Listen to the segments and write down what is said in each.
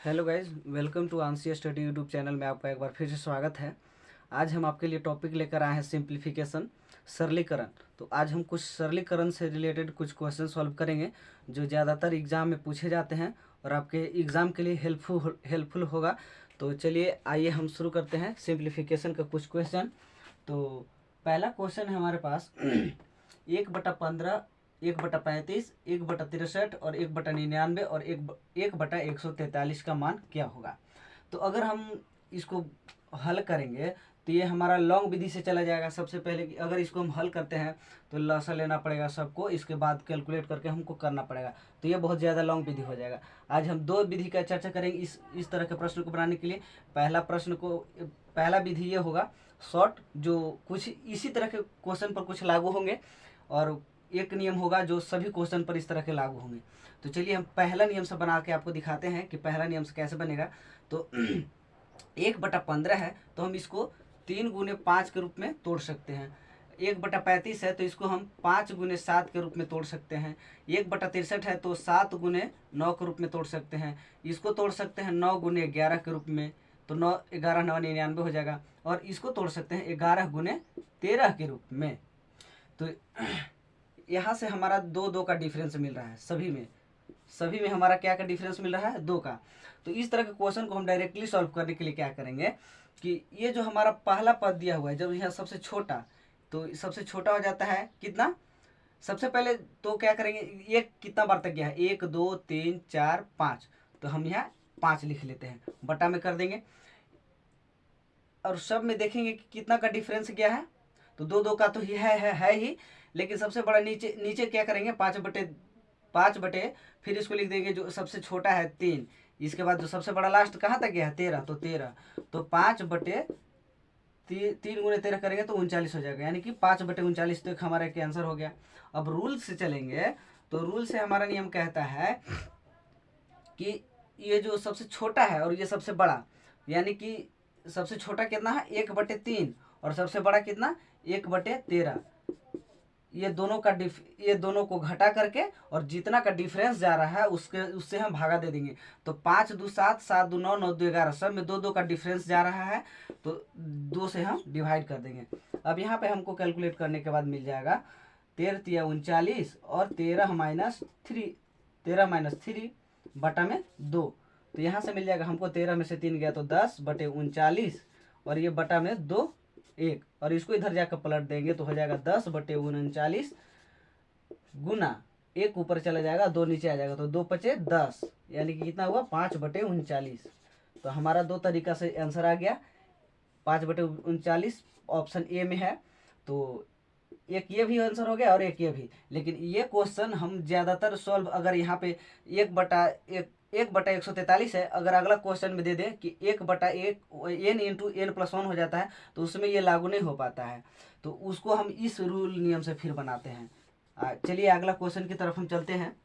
Hello guys, welcome to Ansiya study YouTube channel में आपका एक बार फिर से स्वागत है। आज हम आपके लिए टॉपिक लेकर आए हैं सिंप्लीफिकेशन, सरलीकरण। तो आज हम कुछ सरलीकरण से रिलेटेड कुछ क्वेश्चन सॉल्व करेंगे जो ज़्यादातर एग्ज़ाम में पूछे जाते हैं और आपके एग्ज़ाम के लिए हेल्पफुल होगा। तो चलिए आइए हम शुरू करते हैं सिंप्लीफिकेशन का कुछ क्वेश्चन। तो पहला क्वेश्चन है हमारे पास 1/15, 1/35, 1/63 और 1/99 और 1/143 का मान क्या होगा। तो अगर हम इसको हल करेंगे तो ये हमारा लॉन्ग विधि से चला जाएगा। सबसे पहले अगर इसको हम हल करते हैं तो लसा लेना पड़ेगा सबको, इसके बाद कैलकुलेट करके हमको करना पड़ेगा। तो ये बहुत ज़्यादा लॉन्ग विधि हो जाएगा। आज हम दो विधि का चर्चा करेंगे इस तरह के प्रश्न को बनाने के लिए। पहला विधि ये होगा शॉर्ट, जो कुछ इसी तरह के क्वेश्चन पर कुछ लागू होंगे, और एक नियम होगा जो सभी क्वेश्चन पर इस तरह के लागू होंगे। तो चलिए हम पहला नियम से बना के आपको दिखाते हैं कि पहला नियम से कैसे बनेगा। तो 1/15 है तो हम इसको 3 × 5 के रूप में तोड़ सकते हैं। 1/35 है तो इसको हम 5 × 7 के रूप में तोड़ सकते हैं। 1/63 है तो 7 × 9 के रूप में तोड़ सकते हैं। इसको तोड़ सकते हैं 9 × 11 के रूप में, तो 9 11 9 99 हो जाएगा। और इसको तोड़ सकते हैं 11 × 13 के रूप में। तो यहाँ से हमारा 2 का डिफरेंस मिल रहा है। सभी में हमारा क्या का डिफरेंस मिल रहा है, 2 का। तो इस तरह के क्वेश्चन को हम डायरेक्टली सॉल्व करने के लिए क्या करेंगे कि ये जो हमारा पहला पद दिया हुआ है, जब यहाँ सबसे छोटा, तो सबसे छोटा हो जाता है कितना। सबसे पहले तो क्या करेंगे, ये कितना बार तक गया है, 1 2 3 4 5, तो हम यहाँ 5 लिख लेते हैं, बटा में कर देंगे। और सब में देखेंगे कि कितना का डिफरेंस गया है, तो 2 का तो ही है ही, लेकिन सबसे बड़ा नीचे नीचे क्या करेंगे, 5/5 फिर इसको लिख देंगे जो सबसे छोटा है 3। इसके बाद जो सबसे बड़ा लास्ट कहाँ तक गया है, 13, तो 13, तो 5/3 करेंगे तो 39 हो जाएगा, यानी कि 5/39 तक हमारा क्या आंसर हो गया। अब रूल से चलेंगे तो रूल से हमारा नियम कहता है कि ये जो सबसे छोटा है और ये सबसे बड़ा, यानी कि सबसे छोटा कितना है 1/3 और सबसे बड़ा कितना 1/13, ये दोनों को घटा करके और जितना का डिफरेंस जा रहा है उससे हम भागा दे देंगे। तो 5 2 7, 7 2 9, 9 2 11, सब में 2 का डिफरेंस जा रहा है, तो 2 से हम डिवाइड कर देंगे। अब यहाँ पे हमको कैलकुलेट करने के बाद मिल जाएगा 13 3 39 और 13 - 3 बटा में 2। तो यहाँ से मिल जाएगा हमको 13 में से 3 गया तो 10/39 और ये बटा में 2 1, और इसको इधर जाकर पलट देंगे तो हो जाएगा 10/39 गुना 1 ऊपर चला जाएगा, 2 नीचे आ जाएगा, तो 2 पचे 10, यानी कि कितना हुआ 5/39। तो हमारा 2 तरीका से आंसर आ गया। 5/39 ऑप्शन ए में है। तो एक ये भी आंसर हो गया और एक ये भी। लेकिन ये क्वेश्चन हम ज़्यादातर सॉल्व, अगर यहाँ पे 1/143 है, अगर अगला क्वेश्चन में दे दें कि 1/1 n × n+1 हो जाता है, तो उसमें ये लागू नहीं हो पाता है। तो उसको हम इस रूल नियम से फिर बनाते हैं। चलिए अगला क्वेश्चन की तरफ हम चलते हैं।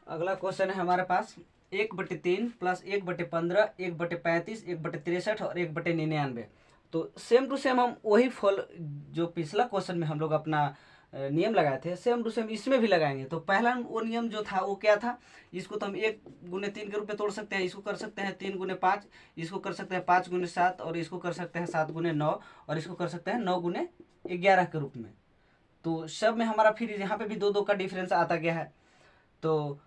अगला क्वेश्चन है हमारे पास 1/3 + 1/15, 1/35, 1/63 और 1/99। तो सेम टू सेम हम वही फॉल जो पिछला क्वेश्चन में हम लोग अपना नियम लगाए थे, सेम टू सेम इसमें भी लगाएंगे। तो पहला वो नियम जो था वो क्या था, इसको तो हम 1 × 3 के रूप में तोड़ सकते हैं, इसको कर सकते हैं 3 × 5, इसको कर सकते हैं 5 × 7 और इसको कर सकते हैं 7 × 9 और इसको कर सकते हैं 9 × 11 के रूप में। तो सब में हमारा फिर यहाँ पे भी 2 का डिफरेंस आता गया है। तो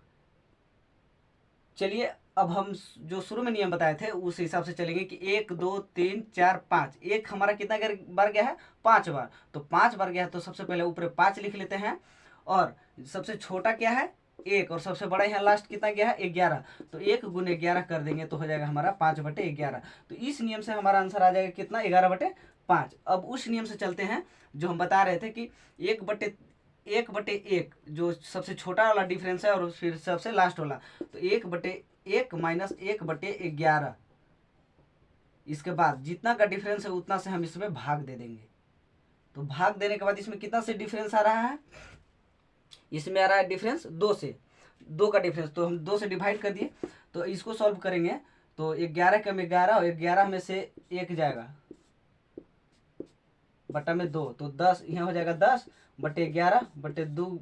चलिए अब हम जो शुरू में नियम बताए थे उस हिसाब से चलेंगे कि 1 2 3 4 5, एक हमारा कितना बार गया है, 5 बार। तो 5 बार गया है तो सबसे पहले ऊपर 5 लिख लेते हैं, और सबसे छोटा क्या है 1, और सबसे बड़ा यहाँ लास्ट कितना गया है 11, तो 1 × 11 कर देंगे तो हो जाएगा हमारा 5/11। तो इस नियम से हमारा आंसर आ जाएगा कितना, 11/5। अब उस नियम से चलते हैं जो हम बता रहे थे कि 1/1 जो सबसे छोटा वाला डिफरेंस है और फिर सबसे लास्ट वाला, तो 1/1 - 1/11, इसके बाद जितना का डिफरेंस है उतना से हम इसमें भाग दे देंगे। तो भाग देने के बाद इसमें कितना से डिफरेंस आ रहा है, इसमें आ रहा है डिफरेंस 2 का डिफरेंस, तो हम 2 से डिवाइड कर दिए। तो इसको सॉल्व करेंगे तो 11 के में 11 और 11 में से 1 जाएगा बटा में 2, तो 10 यहाँ हो जाएगा 10/11/2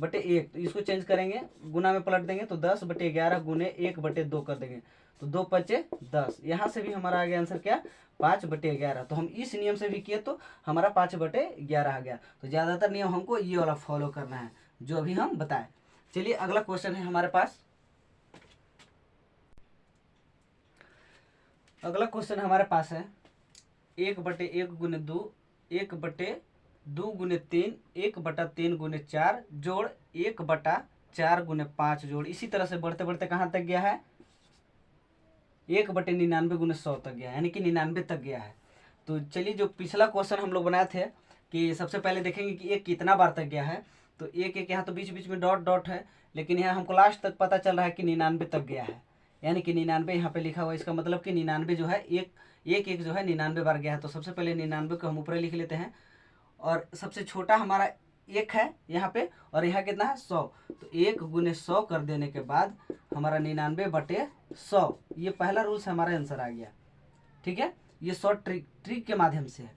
बटे 1, तो इसको चेंज करेंगे, गुना में पलट देंगे तो 10/11 गुने 1/2 कर देंगे, तो 2×5 = 10। यहाँ से भी हमारा आ गया आंसर क्या, 5/11। तो हम इस नियम से भी किए तो हमारा 5/11 आ गया। तो ज़्यादातर नियम हमको ये वाला फॉलो करना है जो अभी हम बताएं। चलिए अगला क्वेश्चन है हमारे पास। अगला क्वेश्चन हमारे पास है 1/1 गुने 2, 1/2 गुने 3, 1/3 गुने 4 जोड़ 1/4 गुने 5 जोड़, इसी तरह से बढ़ते बढ़ते कहाँ तक गया है, 1/99 गुने 100 तक गया है, यानी कि 99 तक गया है। तो चलिए जो पिछला क्वेश्चन हम लोग बनाए थे कि सबसे पहले देखेंगे कि एक कितना बार तक गया है। तो एक एक यहाँ तो बीच बीच में डॉट डॉट है, लेकिन यहाँ हमको लास्ट तक पता चल रहा है कि 99 तक गया है, यानी कि 99 यहाँ पे लिखा हुआ है। इसका मतलब कि 99 जो है एक एक जो है 99 बार गया है। तो सबसे पहले 99 को हम ऊपर लिख लेते हैं, और सबसे छोटा हमारा 1 है यहाँ पे, और यहाँ कितना है 100। तो 1 गुने 100 कर देने के बाद हमारा 99/100, ये पहला रूल से हमारा आंसर आ गया। ठीक है, ये शॉर्ट ट्रिक के माध्यम से है।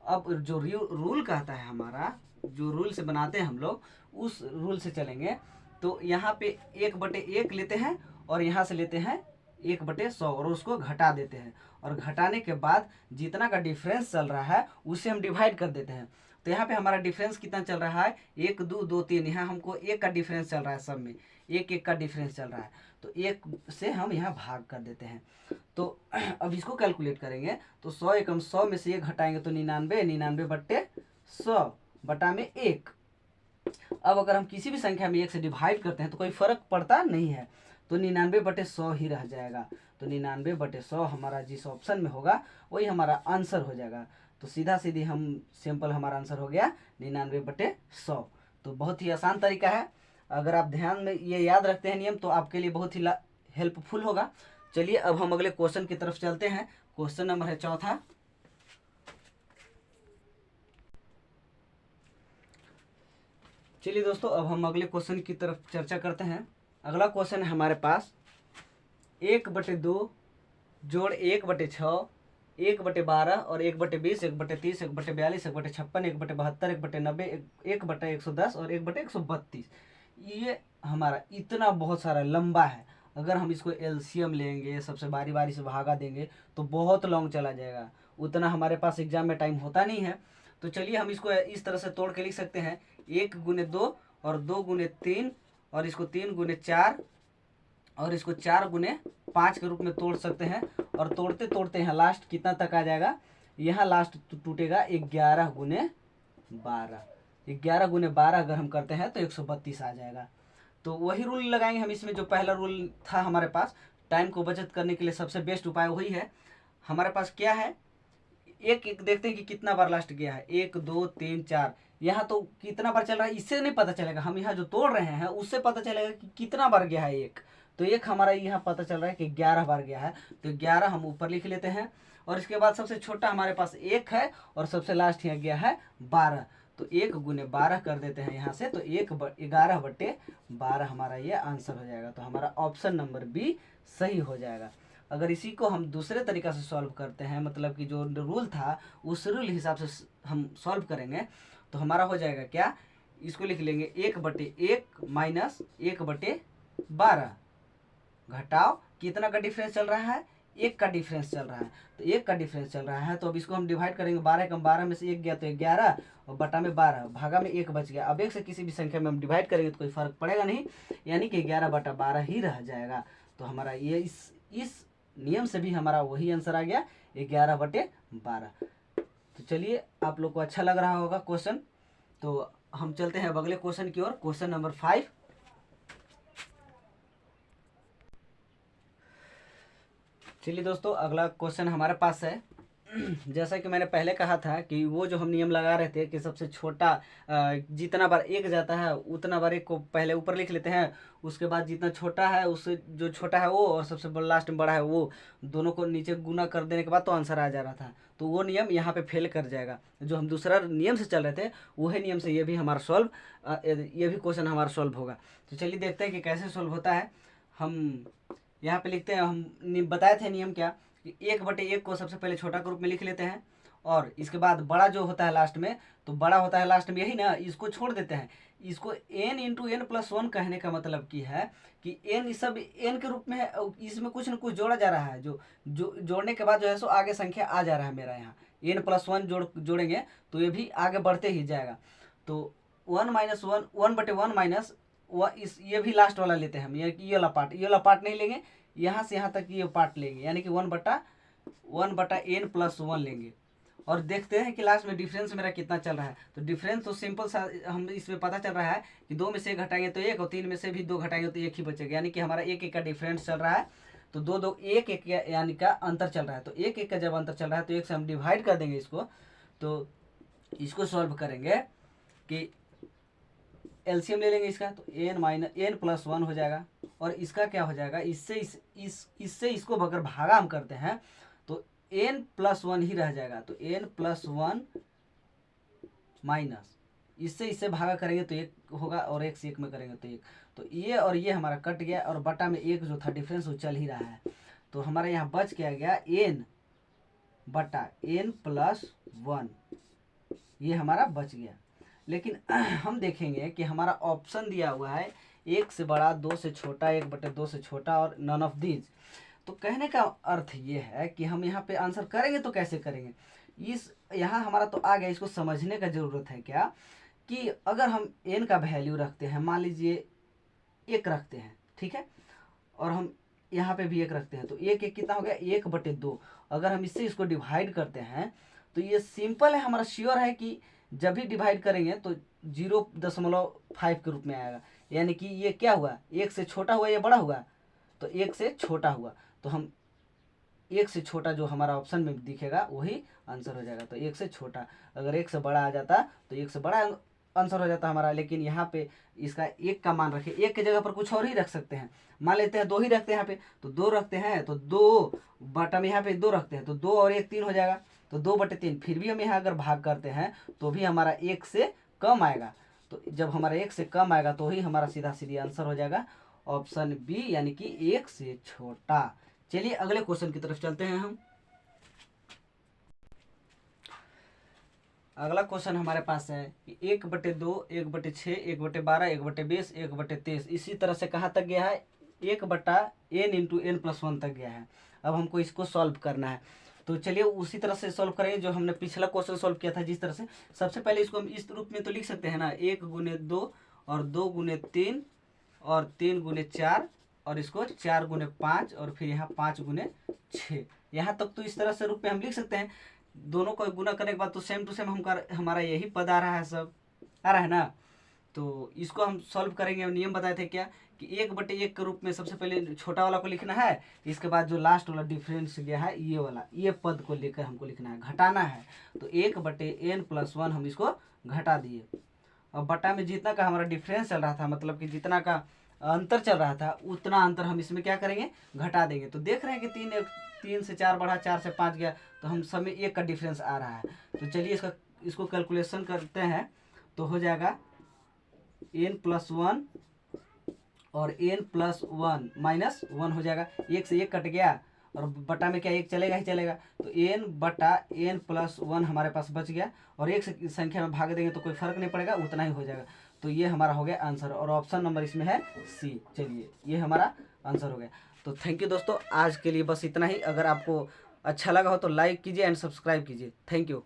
अब जो रूल कहता है हमारा, जो रूल से बनाते हैं हम लोग, उस रूल से चलेंगे। तो यहाँ पे 1/1 लेते हैं और यहाँ से लेते हैं 1/100 और उसको घटा देते हैं, और घटाने के बाद जितना का डिफरेंस चल रहा है उसे हम डिवाइड कर देते हैं। तो यहाँ पे हमारा डिफरेंस कितना चल रहा है, 1 2 2 3, यहाँ हमको 1 का डिफरेंस चल रहा है, सब में 1 का डिफरेंस चल रहा है। तो 1 से हम यहाँ भाग कर देते हैं। तो अब इसको कैलकुलेट करेंगे तो 100 एकम 100 में से 1 घटाएंगे तो 99, 99/100 बटा में 1। अब अगर हम किसी भी संख्या में 1 से डिवाइड करते हैं तो कोई फर्क पड़ता नहीं है, तो 99/100 ही रह जाएगा। तो 99/100 हमारा जिस ऑप्शन में होगा वही हमारा आंसर हो जाएगा। तो सीधा सीधी हम सिंपल हमारा आंसर हो गया 99/100। तो बहुत ही आसान तरीका है, अगर आप ध्यान में ये याद रखते हैं नियम तो आपके लिए बहुत ही हेल्पफुल होगा। चलिए अब हम अगले क्वेश्चन की तरफ चलते हैं। क्वेश्चन नंबर है चौथा। चलिए दोस्तों अब हम अगले क्वेश्चन की तरफ चर्चा करते हैं। अगला क्वेश्चन है हमारे पास 1/2 जोड़ 1/6, 1/12 और 1/20, 1/30, 1/42, 1/56, 1/72, 1/90, 1/110 और 1/132। ये हमारा इतना बहुत सारा लंबा है। अगर हम इसको एलसीएम लेंगे, सबसे बारी बारी से भागा देंगे तो बहुत लॉन्ग चला जाएगा, उतना हमारे पास एग्जाम में टाइम होता नहीं है। तो चलिए हम इसको इस तरह से तोड़ के लिख सकते हैं, 1 गुने 2 और 2 गुने 3 और इसको 3 गुने 4 और इसको 4 गुने 5 के रूप में तोड़ सकते हैं। और तोड़ते तोड़ते यहाँ लास्ट कितना तक आ जाएगा, यहाँ लास्ट टूटेगा 11 गुने 12। 11 गुने 12 अगर हम करते हैं तो 132 आ जाएगा। तो वही रूल लगाएंगे हम इसमें, जो पहला रूल था हमारे पास टाइम को बचत करने के लिए सबसे बेस्ट उपाय वही है। हमारे पास क्या है, एक एक देखते हैं कि कितना बार लास्ट गया है, 1 2 3 4। यहाँ तो कितना बार चल रहा है इससे नहीं पता चलेगा, हम यहाँ जो तोड़ रहे हैं उससे पता चलेगा कि कितना बार गया है एक। तो एक हमारा यहाँ पता चल रहा है कि 11 बार गया है, तो 11 हम ऊपर लिख लेते हैं। और इसके बाद सबसे छोटा हमारे पास 1 है और सबसे लास्ट यहाँ गया है 12। तो 1 गुने 12 कर देते हैं यहाँ से, तो 11/12 हमारा ये आंसर हो जाएगा। तो हमारा ऑप्शन नंबर बी सही हो जाएगा। अगर इसी को हम दूसरे तरीका से सॉल्व करते हैं, मतलब कि जो रूल था उस रूल हिसाब से हम सॉल्व करेंगे तो हमारा हो जाएगा क्या, इसको लिख लेंगे 1/1 माइनस 1/12 घटाओ कितना का डिफरेंस चल रहा है, 1 का डिफरेंस चल रहा है। तो 1 का डिफरेंस चल रहा है, तो अब इसको हम डिवाइड करेंगे, 12 एकम 12 में से 1 गया तो 11 और बटा में 12, भागा में 1 बच गया। अब 1 से किसी भी संख्या में हम डिवाइड करेंगे तो कोई फर्क पड़ेगा नहीं, यानी कि 11/12 ही रह जाएगा। तो हमारा ये इस नियम से भी हमारा वही आंसर आ गया 11/12। तो चलिए आप लोग को अच्छा लग रहा होगा क्वेश्चन, तो हम चलते हैं अब अगले क्वेश्चन की ओर। Question number 5। चलिए दोस्तों अगला क्वेश्चन हमारे पास है। जैसा कि मैंने पहले कहा था कि वो जो हम नियम लगा रहे थे कि सबसे छोटा जितना बार 1 जाता है उतना बार 1 को पहले ऊपर लिख लेते हैं, उसके बाद जितना छोटा है उससे जो छोटा है वो और सबसे लास्ट में बड़ा है वो, दोनों को नीचे गुना कर देने के बाद तो आंसर आ जा रहा था। तो वो नियम यहाँ पे फेल कर जाएगा। जो हम दूसरा नियम से चल रहे थे वही नियम से ये भी भी क्वेश्चन हमारा सॉल्व होगा। तो चलिए देखते हैं कि कैसे सॉल्व होता है। हम यहाँ पे लिखते हैं, हम बताए थे नियम क्या कि 1/1 को सबसे पहले छोटा के रूप में लिख लेते हैं और इसके बाद बड़ा जो होता है लास्ट में, तो बड़ा होता है लास्ट में यही ना, इसको छोड़ देते हैं। इसको n into N plus one कहने का मतलब की है कि n इस सब n के रूप में है, इसमें कुछ न कुछ जोड़ा जा रहा है, जो जोड़ने के बाद जो है सो आगे संख्या आ जा रहा है मेरा यहाँ। n प्लस वन जोड़ेंगे तो ये भी आगे बढ़ते ही जाएगा। तो 1 माइनस वन, 1/1 माइनस इस ये भी लास्ट वाला लेते हैं हम, ये वाला पार्ट नहीं लेंगे, यहाँ से यहाँ तक ये पार्ट लेंगे, यानी कि 1/n+1 लेंगे। और देखते हैं कि लास्ट में डिफरेंस मेरा कितना चल रहा है। तो डिफरेंस तो सिंपल सा हम इसमें पता चल रहा है कि 2 में से 1 घटाएंगे तो 1, और 3 में से भी 2 घटाएंगे तो 1 ही बचेगा, यानी कि हमारा 1 का डिफरेंस चल रहा है। तो 2 1 यानी का अंतर चल रहा है। तो 1 का जब अंतर चल रहा है तो 1 से हम डिवाइड कर देंगे इसको। तो इसको सॉल्व करेंगे कि एलसीएम ले लेंगे इसका, तो n+1 हो जाएगा। और इसका क्या हो जाएगा, इससे इसको अगर भागा हम करते हैं तो n+1 ही रह जाएगा। तो n+1 माइनस इससे भागा करेंगे तो 1 होगा, और 1 से 1 में करेंगे तो 1। तो ये और ये हमारा कट गया, और बटा में 1 जो था डिफरेंस वो चल ही रहा है। तो हमारे यहाँ बच क्या गया, n/n+1, ये हमारा बच गया। लेकिन हम देखेंगे कि हमारा ऑप्शन दिया हुआ है 1 से बड़ा, 2 से छोटा, 1/2 से छोटा और नन ऑफ दीज। तो कहने का अर्थ ये है कि हम यहाँ पे आंसर करेंगे तो कैसे करेंगे, यहाँ हमारा तो आ गया। इसको समझने का ज़रूरत है क्या कि अगर हम n का वैल्यू रखते हैं, मान लीजिए 1 रखते हैं, ठीक है, और हम यहाँ पे भी 1 रखते हैं, तो 1 कितना हो गया, 1/2। अगर हम इससे इसको डिवाइड करते हैं तो ये सिंपल है, हमारा श्योर है कि जब भी डिवाइड करेंगे तो 0.5 के रूप में आएगा, यानी कि ये क्या हुआ, 1 से छोटा हुआ या बड़ा हुआ, तो 1 से छोटा हुआ। तो हम 1 से छोटा जो हमारा ऑप्शन में दिखेगा वही आंसर हो जाएगा। तो 1 से छोटा, अगर 1 से बड़ा आ जाता तो 1 से बड़ा आंसर हो जाता हमारा। लेकिन यहाँ पे इसका 1 का मान रखे, 1 की जगह पर कुछ और ही रख सकते हैं। मान लेते हैं 2 ही रखते हैं, यहाँ पे तो 2 रखते हैं, तो 2 बटा में यहाँ पे 2 रखते हैं, तो 2 और 1 3 हो जाएगा। तो 2/3, फिर भी हम यहाँ अगर भाग करते हैं तो भी हमारा 1 से कम आएगा। तो जब हमारा 1 से कम आएगा तो ही हमारा सीधा सीधी आंसर हो जाएगा ऑप्शन बी, यानी कि 1 से छोटा। चलिए अगले क्वेश्चन की तरफ चलते हैं हम। अगला क्वेश्चन हमारे पास है कि 1/2, 1/6, 1/12, 1/20, 1/23, इसी तरह से कहाँ तक गया है, 1/n+1 तक गया है। अब हमको इसको सॉल्व करना है। तो चलिए उसी तरह से सॉल्व करेंगे जो हमने पिछला क्वेश्चन सॉल्व किया था, जिस तरह से। सबसे पहले इसको हम इस रूप में तो लिख सकते हैं ना, 1×2 और 2×3 और 3×4 और इसको 4×5 और फिर यहाँ 5×6, यहाँ तक तो इस तरह से रूप में हम लिख सकते हैं। दोनों को गुना करने के बाद तो सेम टू सेम हमारा यही पद आ रहा है, सब आ रहा है ना। तो इसको हम सॉल्व करेंगे। हम नियम बताए थे क्या कि 1/1 के रूप में सबसे पहले छोटा वाला को लिखना है, इसके बाद जो लास्ट वाला डिफरेंस गया है ये वाला, ये पद को लेकर हमको लिखना है, घटाना है। तो 1/n+1 हम इसको घटा दिए। और बटा में जितना का हमारा डिफरेंस चल रहा था, मतलब कि जितना का अंतर चल रहा था उतना अंतर हम इसमें क्या करेंगे, घटा देंगे। तो देख रहे हैं कि 3 से 4 बढ़ा, 4 से 5 गया, तो हम सब में 1 का डिफरेंस आ रहा है। तो चलिए इसको कैलकुलेशन करते हैं। तो हो जाएगा n+1 और n+1 -1 हो जाएगा, 1 से 1 कट गया, और बटा में क्या 1 चलेगा ही चलेगा। तो n/n+1 हमारे पास बच गया, और 1 से संख्या में भाग देंगे तो कोई फर्क नहीं पड़ेगा, उतना ही हो जाएगा। तो ये हमारा हो गया आंसर, और ऑप्शन नंबर इसमें है सी। चलिए ये हमारा आंसर हो गया। तो थैंक यू दोस्तों, आज के लिए बस इतना ही। अगर आपको अच्छा लगा हो तो लाइक कीजिए एंड सब्सक्राइब कीजिए। Thank you.